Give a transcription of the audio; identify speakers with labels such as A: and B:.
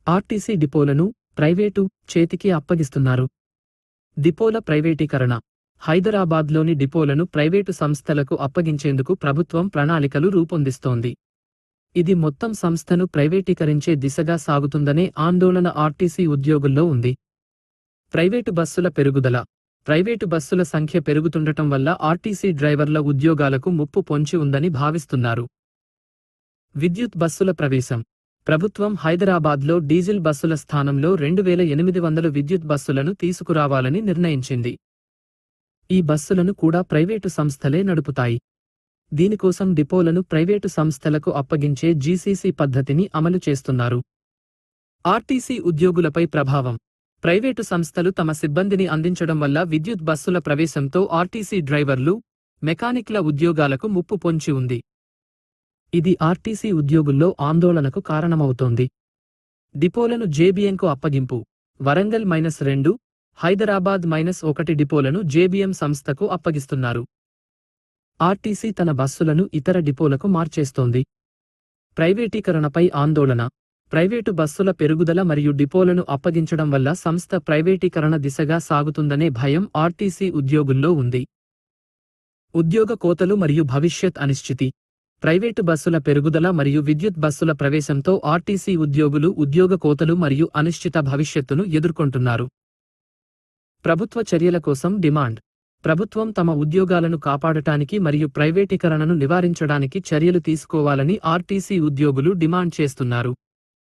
A: RTC డిపోలను private చేతికి అప్పగిస్తున్నారు. డిపోల ప్రైవేటీకరణ. హైదరాబాద్లోని డిపోలను ప్రైవేటు సంస్థలకు అప్పగించేందుకు ప్రభుత్వం ప్రణాళికలు రూపొందిస్తోంది. ఇది మొత్తం సంస్థను ప్రైవేటీకరించే దిశగా సాగుతుందనే ఆందోళన ఆర్టీసీ ఉద్యోగుల్లో ఉంది. ప్రైవేటు బస్సుల పెరుగుదల. ప్రైవేటు బస్సుల సంఖ్య పెరుగుతుండటం వల్ల ఆర్టీసీ డ్రైవర్ల ఉద్యోగాలకు ముప్పు పొంచి ఉందని భావిస్తున్నారు. విద్యుత్ బస్సుల ప్రవేశం. ప్రభుత్వం హైదరాబాద్లో డీజిల్ బస్సుల స్థానంలో 2800 విద్యుత్ బస్సులను తీసుకురావాలని నిర్ణయించింది. ఈ బస్సులను కూడా ప్రైవేటు సంస్థలే నడుపుతాయి. దీనికోసం డిపోలను ప్రైవేటు సంస్థలకు అప్పగించే జీసీసీ పద్ధతిని అమలు చేస్తున్నారు. ఆర్టీసీ ఉద్యోగులపై ప్రభావం. ప్రైవేటు సంస్థలు తమ సిబ్బందిని అందించడం వల్ల విద్యుత్ బస్సుల ప్రవేశంతో ఆర్టీసీ డ్రైవర్లు, మెకానిక్ల ఉద్యోగాలకు ముప్పు పొంచి ఉంది. ఇది ఆర్టీసీ ఉద్యోగుల్లో ఆందోళనకు కారణమవుతోంది. డిపోలను జేబీఎంకు అప్పగింపు. వరంగల్ -2, హైదరాబాద్ -1 డిపోలను జేబీఎం సంస్థకు అప్పగిస్తున్నారు. ఆర్టీసీ తన బస్సులను ఇతర డిపోలకు మార్చేస్తోంది. ప్రైవేటీకరణపై ఆందోళన. ప్రైవేటు బస్సుల పెరుగుదల మరియు డిపోలను అప్పగించడం వల్ల సంస్థ ప్రైవేటీకరణ దిశగా సాగుతుందనే భయం ఆర్టీసీ ఉద్యోగుల్లో ఉంది. ఉద్యోగ కోతలు మరియు భవిష్యత్ అనిశ్చితి. ప్రైవేటు బస్సుల పెరుగుదల మరియు విద్యుత్ బస్సుల ప్రవేశంతో ఆర్టీసీ ఉద్యోగులు ఉద్యోగ కోతలు మరియు అనిశ్చిత భవిష్యత్తును ఎదుర్కొంటున్నారు. ప్రభుత్వ చర్యల కోసం డిమాండ్. ప్రభుత్వం తమ ఉద్యోగాలను కాపాడటానికి మరియు ప్రైవేటీకరణను నివారించడానికి చర్యలు తీసుకోవాలని ఆర్టీసీ ఉద్యోగులు డిమాండ్ చేస్తున్నారు.